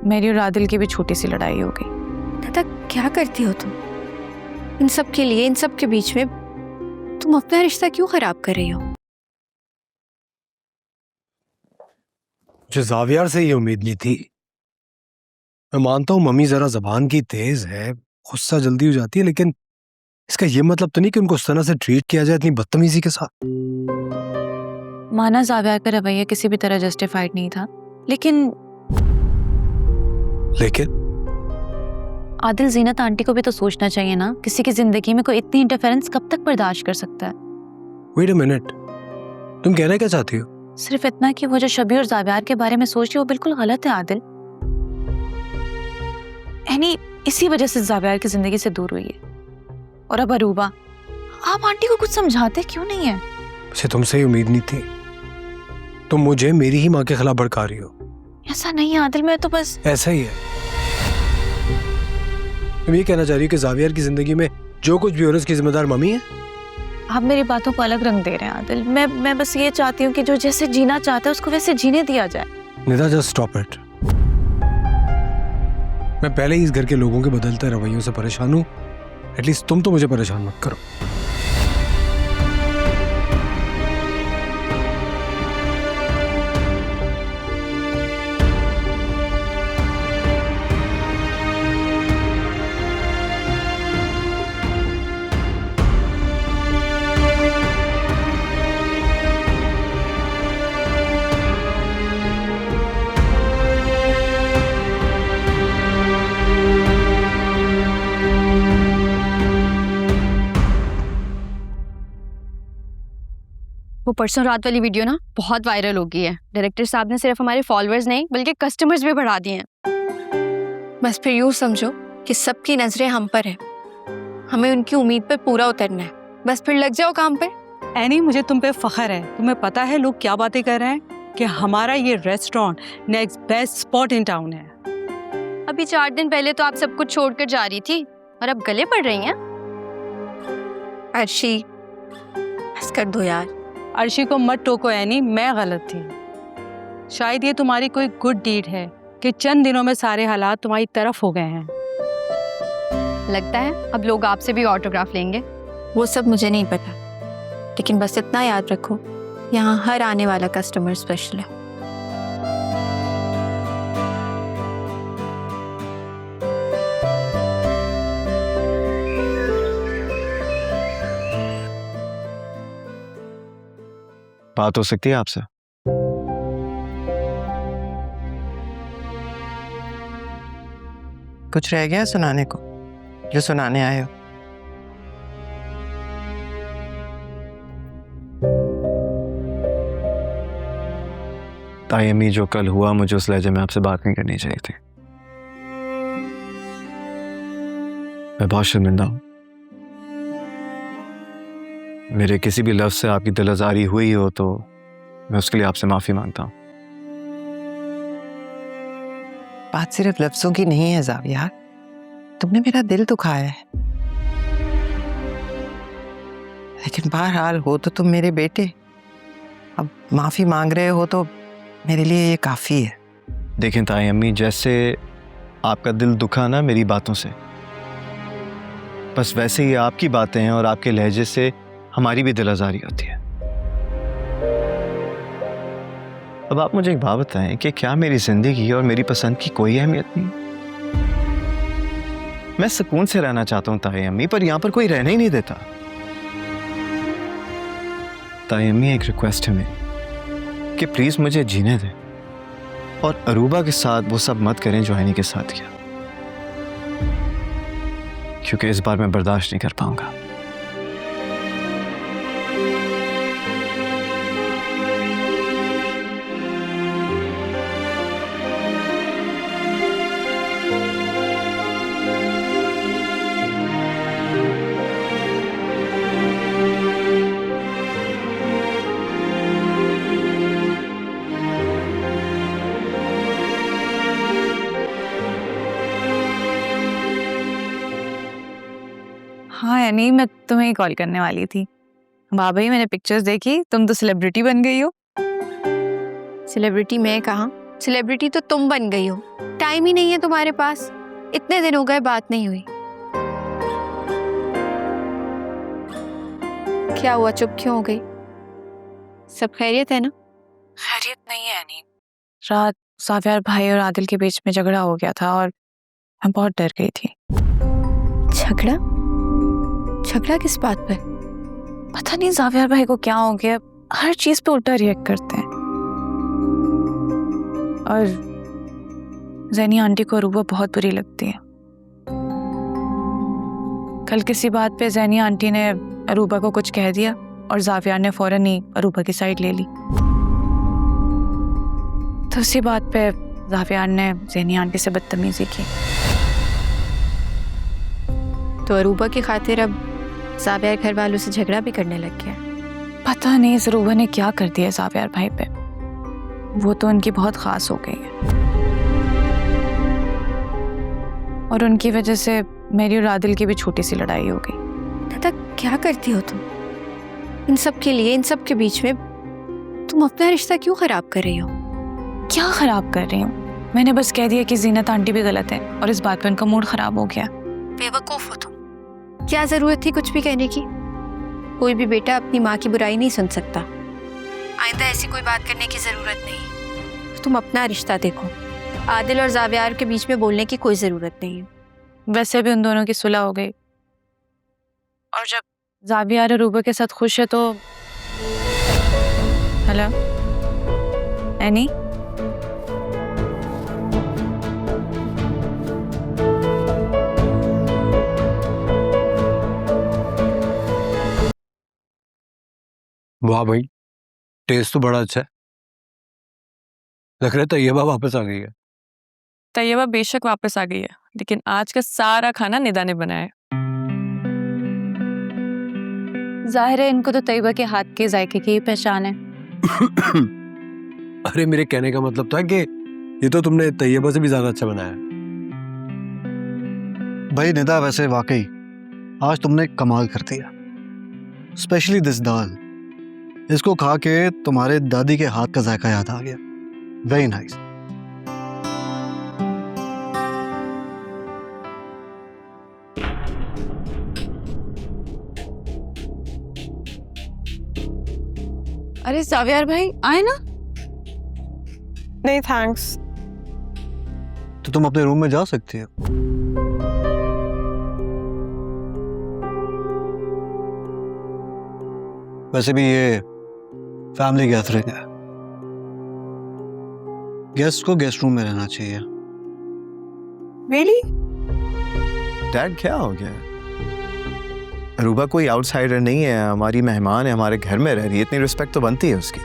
मेरी और आदिल की भी छोटी सी लड़ाई हो गई। दादा क्या करती हो तुम? इन सब के लिए, इन सब के बीच में तुम अपना रिश्ता क्यों खराब कर रही हो? मुझे जावियार से ये उम्मीद नहीं थी। मैं मानता हूँ मम्मी जरा जबान की तेज है, गुस्सा जल्दी हो जाती है, लेकिन इसका ये मतलब तो नहीं कि उनको उस तरह से ट्रीट किया जाए इतनी बदतमीजी के साथ। माना जावियार का रवैया किसी भी तरह जस्टिफाइड नहीं था, लेकिन आदिल, जीनत आंटी को भी तो सोचना चाहिए ना, किसी की जिंदगी में कोई इतनी इंटरफेरेंस कब तक बर्दाश्त कर सकता है? वेट अ मिनट, तुम कहना क्या चाहती हो? सिर्फ इतना कि वो जो शबी और जावियार के बारे में सोच रही है वो बिल्कुल गलत है आदिल। यानी इसी वजह से जावियार की जिंदगी से दूर हुई है। और अब अरूबा, आप आंटी को कुछ समझाते क्यों नहीं है? मुझे तुमसे ही उम्मीद नहीं थी। तुम मुझे मेरी ही माँ के खिलाफ भड़का रही हो। ऐसा नहीं है आदिल, मैं तो बस ऐसा ही है। तुम ये कहना चाह रही हो कि जावियार की जिंदगी में जो कुछ भी हो रहा है उसकी जिम्मेदार मम्मी है? आप मेरी बातों को अलग रंग दे रहे हैं आदिल। मैं बस ये चाहती हूँ कि जो जैसे जीना चाहता है उसको वैसे जीने दिया जाए। Nida, just stop it. मैं पहले ही इस घर के लोगों के बदलते रवैयों से परेशान हूँ। एटलीस्ट तुम तो मुझे परेशान मत करो। वो परसों रात वाली वीडियो ना बहुत वायरल हो गई है। डायरेक्टर साहब ने सिर्फ हमारे फॉलोअर्स नहीं बल्कि कस्टमर्स भी बढ़ा दिए हैं। बस फिर यूँ समझो कि सबकी नजरें हम पर है, हमें उनकी उम्मीद पर पूरा उतरना है। बस फिर लग जाओ काम पर। एनी, मुझे तुम पे फख्र है। तुम्हें पता है लोग क्या बातें कर रहे हैं कि हमारा ये restaurant next best spot in town है। अभी 4 दिन पहले तो आप सब कुछ छोड़कर जा रही थी और अब गले पड़ रही हैं। अर्शी, बस कर दो यार। अर्शी को मत टोको एनी, मैं गलत थी। शायद ये तुम्हारी कोई गुड डीड है कि चंद दिनों में सारे हालात तुम्हारी तरफ हो गए हैं। लगता है अब लोग आपसे भी ऑटोग्राफ लेंगे। वो सब मुझे नहीं पता, लेकिन बस इतना याद रखो, यहाँ हर आने वाला कस्टमर स्पेशल है। बात हो सकती है आपसे? कुछ रह गया सुनाने को जो सुनाने आए हो? ताई अम्मी, जो कल हुआ मुझे उस लहजे में आपसे बात नहीं करनी चाहिए थी। मैं बहुत शर्मिंदा हूं। मेरे किसी भी लफ्ज से आपकी दिल आजारी हुई हो तो मैं उसके लिए आपसे माफी मांगता हूं। बात सिर्फ लफ्जों की नहीं है जावियार, तुमने मेरा दिल दुखाया है। लेकिन बहरहाल हो तो तुम मेरे बेटे, अब माफी मांग रहे हो तो मेरे लिए ये काफी है। देखें ताई अम्मी, जैसे आपका दिल दुखा ना मेरी बातों से, बस वैसे ही आपकी बातें हैं और आपके लहजे से हमारी भी दिल आजारी होती है। अब आप मुझे एक बात बताएं कि क्या मेरी जिंदगी और मेरी पसंद की कोई अहमियत नहीं? मैं सुकून से रहना चाहता हूं ताई अम्मी, पर यहां पर कोई रहने ही नहीं देता। ताई अम्मी, एक रिक्वेस्ट है मेरी कि प्लीज मुझे जीने दें और अरूबा के साथ वो सब मत करें जो हैनी के साथ किया, क्योंकि इस बार मैं बर्दाश्त नहीं कर पाऊंगा। हाँ यानी मैं तुम्हें ही कॉल करने वाली थी। वाह भाई, मैंने पिक्चर्स देखी, तुम तो सेलिब्रिटी बन गई हो। सेलिब्रिटी मैं कहाँ, सेलिब्रिटी तो तुम बन गई हो, टाइम ही नहीं है तुम्हारे पास। इतने दिन हो गए बात नहीं हुई। क्या हुआ, चुप क्यों हो गई? सब खैरियत है ना? खैरियत नहीं है नहीं। रात सावियार भाई और आदिल के बीच में झगड़ा हो गया था और मैं बहुत डर गई थी। झगड़ा? झगड़ा किस बात पर? पता नहीं सावियार भाई को क्या हो गया, हर चीज पे उल्टा रिएक्ट करते हैं। और जैनी आंटी को अरूबा बहुत बुरी लगती है। कल किसी बात पे जैनी आंटी ने अरूबा को कुछ कह दिया और जावियार ने फौरन ही अरूबा की साइड ले ली। तो उसी बात पे जावियार ने जैनी आंटी से बदतमीजी की। तो अरूबा की खातिर अब जावियार घर वालों से झगड़ा भी करने लग गया। पता नहीं अरूबा ने क्या कर दिया जावियार भाई पे, वो तो उनकी बहुत खास हो गई है और उनकी वजह से मेरी और आदिल की भी छोटी सी लड़ाई हो गई। दादा क्या करती हो तुम? इन सब के लिए, इन सब के बीच में तुम अपना रिश्ता क्यों खराब कर रही हो? क्या खराब कर रही हूँ? मैंने बस कह दिया कि जीनत आंटी भी गलत है और इस बात पे उनका मूड खराब हो गया। बेवकूफ हो तुम। क्या जरूरत थी कुछ भी कहने की? कोई भी बेटा अपनी माँ की बुराई नहीं सुन सकता। आइंदा ऐसी कोई बात करने की जरूरत नहीं। तुम अपना रिश्ता देखो। आदिल और जावियार के बीच में बोलने की कोई जरूरत नहीं है। वैसे भी उन दोनों की सुलह हो गई और जब जावियार अरूबा के साथ खुश है तो। हेलो एनी, वाह भाई, टेस्ट तो बड़ा अच्छा है। लग रहा है तैयबा वापस आ गई है। तैयबा बेशक वापस आ गई है, लेकिन आज का सारा खाना निदा ने बनाया है। जाहिर है इनको तो तैयबा के हाथ के जायके की ही पहचान है। अरे मेरे कहने का मतलब था कि ये तो तुमने तैयबा से भी ज्यादा अच्छा बनाया है। भाई निदा, वैसे वाकई आज तुमने कमाल कर दिया। स्पेशली दिस दाल, इसको खा के तुम्हारे दादी के हाथ का जायका याद आ गया। Very nice. अरे जावियार भाई आए ना। नहीं थैंक्स। तो तुम अपने रूम में जा सकती हो। वैसे भी ये फैमिली गैदरिंग है, गेस्ट को गेस्ट रूम में रहना चाहिए। Really? डैड क्या हो गया? अरूबा कोई आउटसाइडर नहीं है, हमारी मेहमान है, हमारे घर में रह रही है, इतनी रिस्पेक्ट तो बनती है उसकी।